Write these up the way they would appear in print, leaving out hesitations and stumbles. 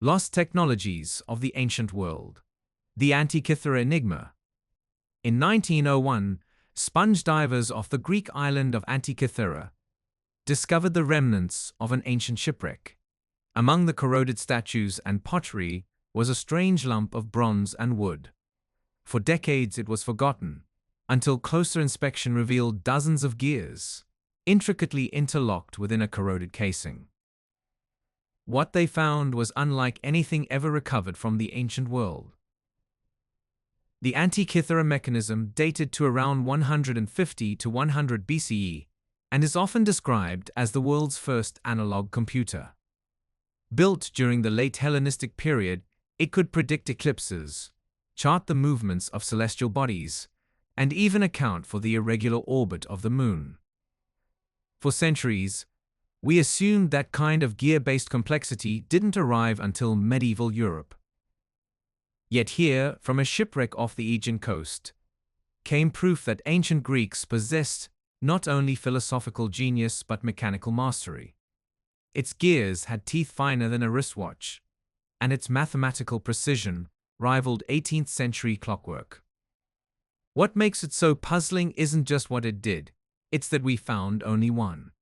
Lost technologies of the ancient world. The Antikythera enigma. In 1901, sponge divers off the Greek island of Antikythera discovered the remnants of an ancient shipwreck. Among the corroded statues and pottery was a strange lump of bronze and wood. For decades it was forgotten, until closer inspection revealed dozens of gears, intricately interlocked within a corroded casing. What they found was unlike anything ever recovered from the ancient world. The Antikythera mechanism dated to around 150 to 100 BCE and is often described as the world's first analog computer. Built during the late Hellenistic period, it could predict eclipses, chart the movements of celestial bodies, and even account for the irregular orbit of the moon. For centuries, we assumed that kind of gear-based complexity didn't arrive until medieval Europe. Yet here, from a shipwreck off the Aegean coast, came proof that ancient Greeks possessed not only philosophical genius but mechanical mastery. Its gears had teeth finer than a wristwatch, and its mathematical precision rivaled 18th-century clockwork. What makes it so puzzling isn't just what it did, it's that we found only one.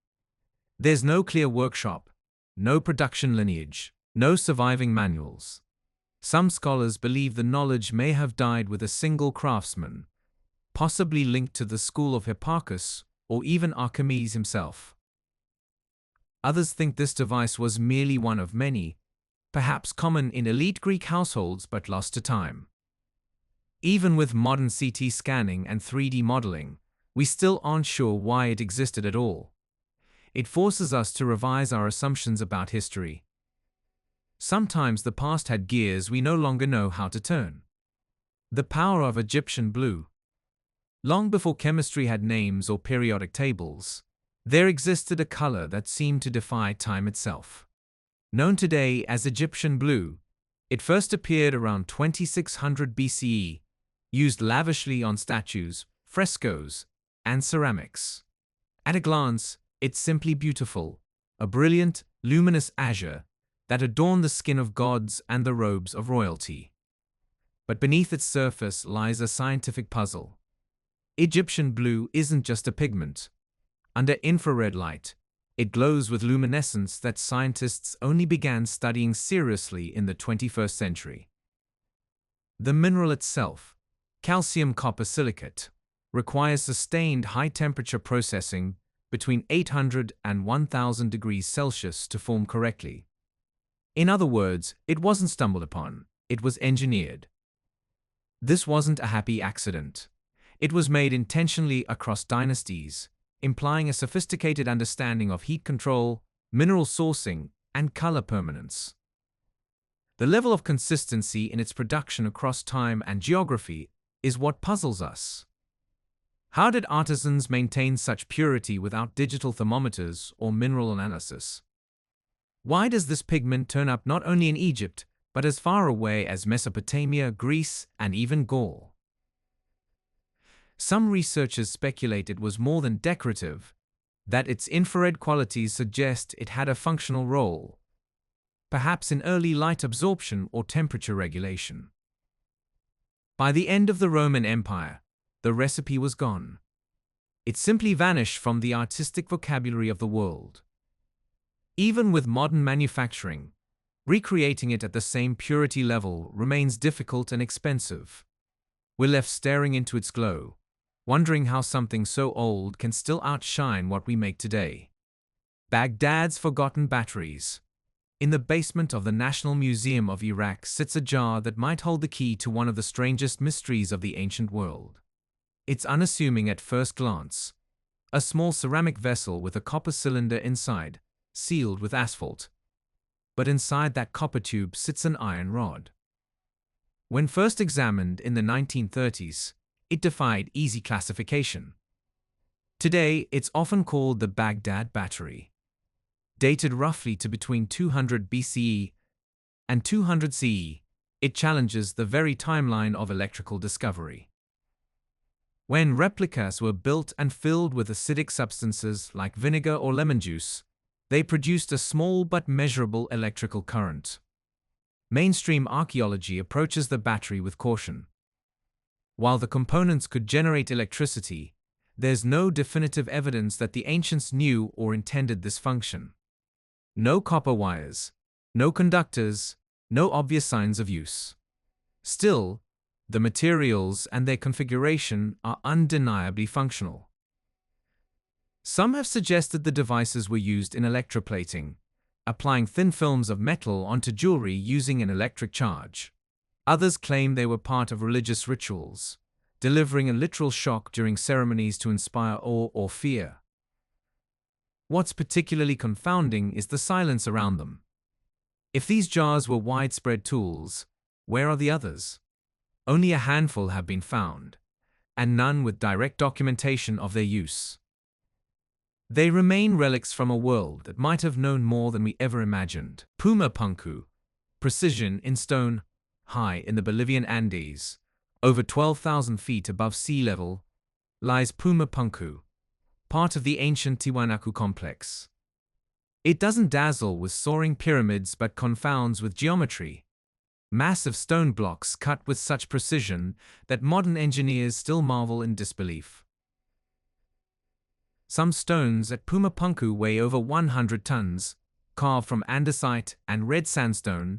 There's no clear workshop, no production lineage, no surviving manuals. Some scholars believe the knowledge may have died with a single craftsman, possibly linked to the school of Hipparchus or even Archimedes himself. Others think this device was merely one of many, perhaps common in elite Greek households but lost to time. Even with modern CT scanning and 3D modeling, we still aren't sure why it existed at all. It forces us to revise our assumptions about history. Sometimes the past had gears we no longer know how to turn. The power of Egyptian blue. Long before chemistry had names or periodic tables, there existed a color that seemed to defy time itself. Known today as Egyptian blue, it first appeared around 2600 BCE, used lavishly on statues, frescoes, and ceramics. At a glance, it's simply beautiful, a brilliant, luminous azure that adorned the skin of gods and the robes of royalty. But beneath its surface lies a scientific puzzle. Egyptian blue isn't just a pigment. Under infrared light, it glows with luminescence that scientists only began studying seriously in the 21st century. The mineral itself, calcium copper silicate, requires sustained high-temperature processing between 800 and 1000 degrees Celsius to form correctly. In other words, it wasn't stumbled upon, it was engineered. This wasn't a happy accident. It was made intentionally across dynasties, implying a sophisticated understanding of heat control, mineral sourcing, and color permanence. The level of consistency in its production across time and geography is what puzzles us. How did artisans maintain such purity without digital thermometers or mineral analysis? Why does this pigment turn up not only in Egypt, but as far away as Mesopotamia, Greece, and even Gaul? Some researchers speculate it was more than decorative, that its infrared qualities suggest it had a functional role, perhaps in early light absorption or temperature regulation. By the end of the Roman Empire, the recipe was gone. It simply vanished from the artistic vocabulary of the world. Even with modern manufacturing, recreating it at the same purity level remains difficult and expensive. We're left staring into its glow, wondering how something so old can still outshine what we make today. Baghdad's forgotten batteries. In the basement of the National Museum of Iraq sits a jar that might hold the key to one of the strangest mysteries of the ancient world. It's unassuming at first glance. A small ceramic vessel with a copper cylinder inside, sealed with asphalt. But inside that copper tube sits an iron rod. When first examined in the 1930s, it defied easy classification. Today, it's often called the Baghdad battery. Dated roughly to between 200 BCE and 200 CE, it challenges the very timeline of electrical discovery. When replicas were built and filled with acidic substances like vinegar or lemon juice, they produced a small but measurable electrical current. Mainstream archaeology approaches the battery with caution. While the components could generate electricity, there's no definitive evidence that the ancients knew or intended this function. No copper wires, no conductors, no obvious signs of use. Still, the materials and their configuration are undeniably functional. Some have suggested the devices were used in electroplating, applying thin films of metal onto jewelry using an electric charge. Others claim they were part of religious rituals, delivering a literal shock during ceremonies to inspire awe or fear. What's particularly confounding is the silence around them. If these jars were widespread tools, where are the others? Only a handful have been found, and none with direct documentation of their use. They remain relics from a world that might have known more than we ever imagined. Puma Punku, precision in stone, high in the Bolivian Andes, over 12,000 feet above sea level, lies Puma Punku, part of the ancient Tiwanaku complex. It doesn't dazzle with soaring pyramids but confounds with geometry. Massive stone blocks cut with such precision that modern engineers still marvel in disbelief. Some stones at Puma Punku weigh over 100 tons, carved from andesite and red sandstone,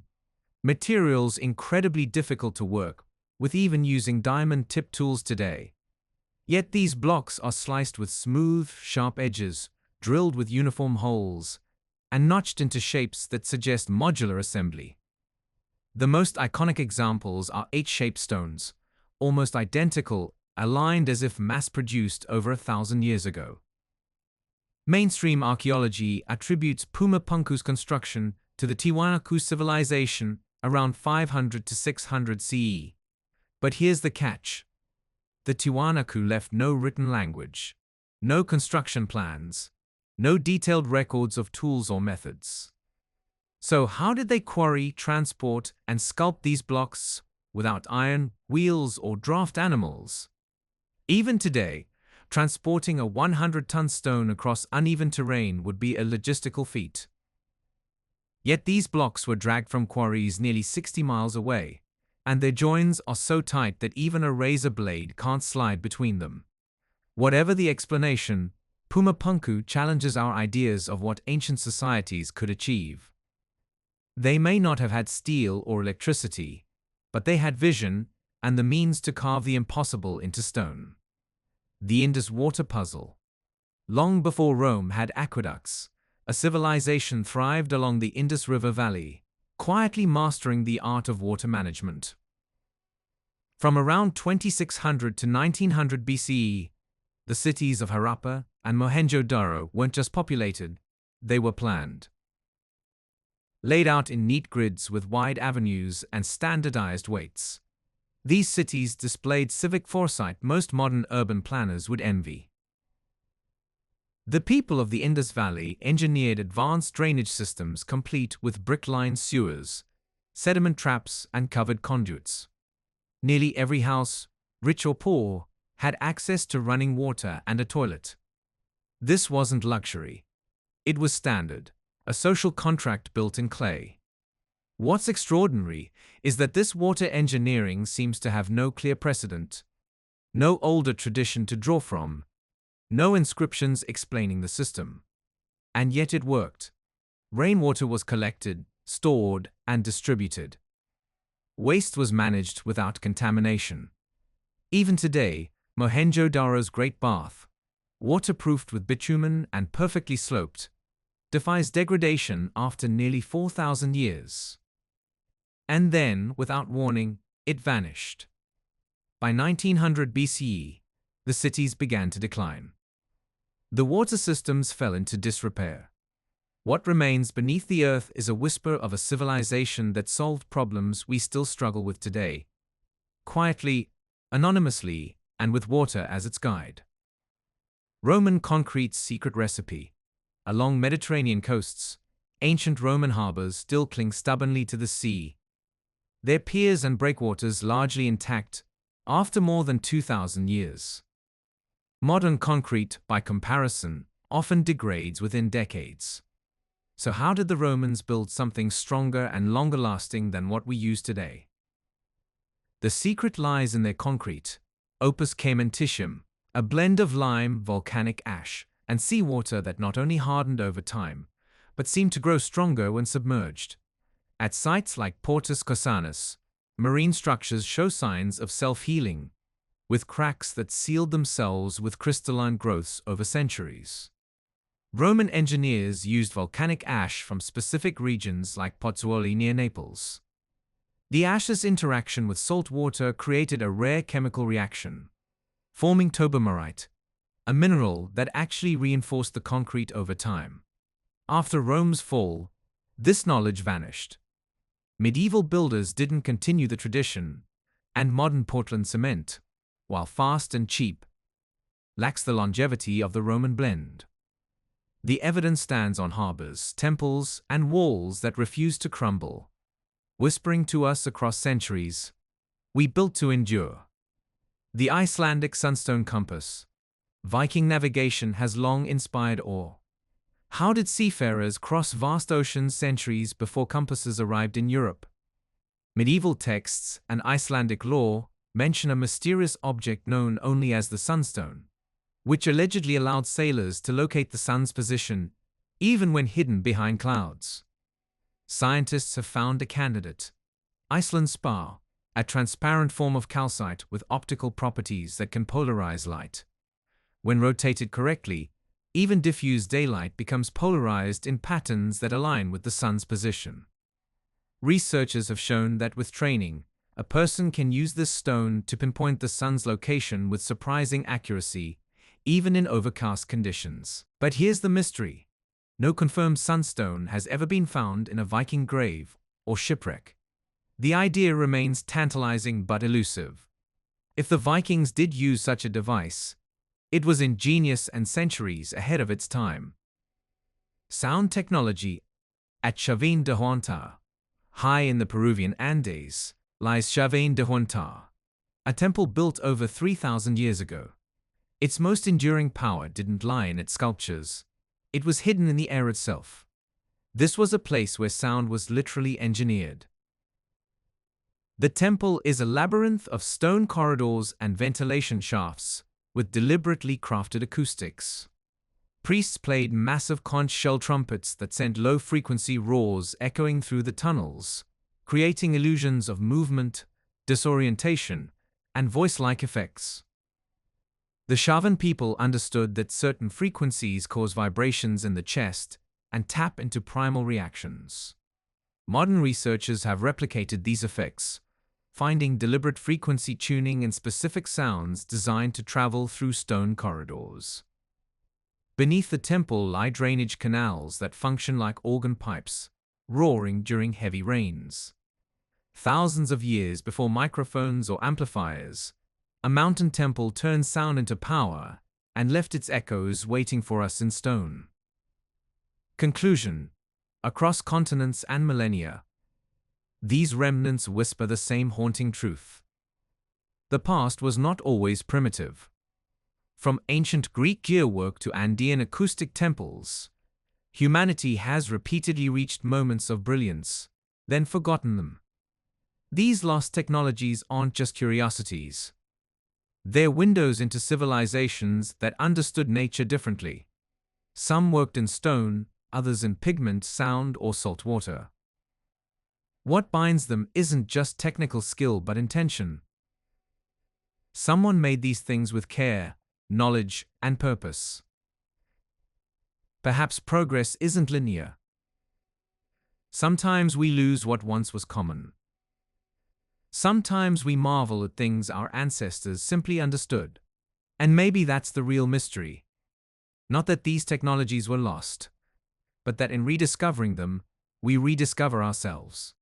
materials incredibly difficult to work with even using diamond-tipped tools today. Yet these blocks are sliced with smooth, sharp edges, drilled with uniform holes, and notched into shapes that suggest modular assembly. The most iconic examples are H-shaped stones, almost identical, aligned as if mass-produced over 1,000 years ago. Mainstream archaeology attributes Puma Punku's construction to the Tiwanaku civilization around 500 to 600 CE. But here's the catch. The Tiwanaku left no written language, no construction plans, no detailed records of tools or methods. So how did they quarry, transport, and sculpt these blocks without iron, wheels, or draft animals? Even today, transporting a 100-ton stone across uneven terrain would be a logistical feat. Yet these blocks were dragged from quarries nearly 60 miles away, and their joins are so tight that even a razor blade can't slide between them. Whatever the explanation, Puma Punku challenges our ideas of what ancient societies could achieve. They may not have had steel or electricity, but they had vision and the means to carve the impossible into stone. The Indus water puzzle. Long before Rome had aqueducts, a civilization thrived along the Indus River Valley, quietly mastering the art of water management. From around 2600 to 1900 BCE, the cities of Harappa and Mohenjo-Daro weren't just populated, they were planned. Laid out in neat grids with wide avenues and standardized weights, these cities displayed civic foresight most modern urban planners would envy. The people of the Indus Valley engineered advanced drainage systems complete with brick-lined sewers, sediment traps, and covered conduits. Nearly every house, rich or poor, had access to running water and a toilet. This wasn't luxury. It was standard, a social contract built in clay. What's extraordinary is that this water engineering seems to have no clear precedent, no older tradition to draw from, no inscriptions explaining the system. And yet it worked. Rainwater was collected, stored, and distributed. Waste was managed without contamination. Even today, Mohenjo-Daro's Great Bath, waterproofed with bitumen and perfectly sloped, defies degradation after nearly 4,000 years. And then, without warning, it vanished. By 1900 BCE, the cities began to decline. The water systems fell into disrepair. What remains beneath the earth is a whisper of a civilization that solved problems we still struggle with today, quietly, anonymously, and with water as its guide. Roman concrete's secret recipe. Along Mediterranean coasts, ancient Roman harbors still cling stubbornly to the sea, their piers and breakwaters largely intact after more than 2,000 years. Modern concrete, by comparison, often degrades within decades. So how did the Romans build something stronger and longer lasting than what we use today? The secret lies in their concrete, opus caementitium, a blend of lime, volcanic ash, and seawater that not only hardened over time, but seemed to grow stronger when submerged. At sites like Portus Cosanus, marine structures show signs of self-healing, with cracks that sealed themselves with crystalline growths over centuries. Roman engineers used volcanic ash from specific regions like Pozzuoli near Naples. The ash's interaction with salt water created a rare chemical reaction, forming tobermarite, a mineral that actually reinforced the concrete over time. After Rome's fall, this knowledge vanished. Medieval builders didn't continue the tradition, and modern Portland cement, while fast and cheap, lacks the longevity of the Roman blend. The evidence stands on harbors, temples, and walls that refuse to crumble, whispering to us across centuries, "We built to endure." The Icelandic sunstone compass. Viking navigation has long inspired awe. How did seafarers cross vast oceans centuries before compasses arrived in Europe? Medieval texts and Icelandic lore mention a mysterious object known only as the sunstone, which allegedly allowed sailors to locate the sun's position even when hidden behind clouds. Scientists have found a candidate, Iceland's spar, a transparent form of calcite with optical properties that can polarize light. When rotated correctly, even diffuse daylight becomes polarized in patterns that align with the sun's position. Researchers have shown that with training, a person can use this stone to pinpoint the sun's location with surprising accuracy, even in overcast conditions. But here's the mystery. No confirmed sunstone has ever been found in a Viking grave or shipwreck. The idea remains tantalizing but elusive. If the Vikings did use such a device, it was ingenious and centuries ahead of its time. Sound technology. At Chavín de Huántar, high in the Peruvian Andes, lies Chavín de Huántar, a temple built over 3,000 years ago. Its most enduring power didn't lie in its sculptures. It was hidden in the air itself. This was a place where sound was literally engineered. The temple is a labyrinth of stone corridors and ventilation shafts, with deliberately crafted acoustics. Priests played massive conch shell trumpets that sent low-frequency roars echoing through the tunnels, creating illusions of movement, disorientation, and voice-like effects. The Chavín people understood that certain frequencies cause vibrations in the chest and tap into primal reactions. Modern researchers have replicated these effects, finding deliberate frequency tuning in specific sounds designed to travel through stone corridors. Beneath the temple lie drainage canals that function like organ pipes, roaring during heavy rains. Thousands of years before microphones or amplifiers, a mountain temple turned sound into power and left its echoes waiting for us in stone. Conclusion. Across continents and millennia, these remnants whisper the same haunting truth. The past was not always primitive. From ancient Greek gearwork to Andean acoustic temples, humanity has repeatedly reached moments of brilliance, then forgotten them. These lost technologies aren't just curiosities. They're windows into civilizations that understood nature differently. Some worked in stone, others in pigment, sound, or salt water. What binds them isn't just technical skill but intention. Someone made these things with care, knowledge, and purpose. Perhaps progress isn't linear. Sometimes we lose what once was common. Sometimes we marvel at things our ancestors simply understood. And maybe that's the real mystery. Not that these technologies were lost, but that in rediscovering them, we rediscover ourselves.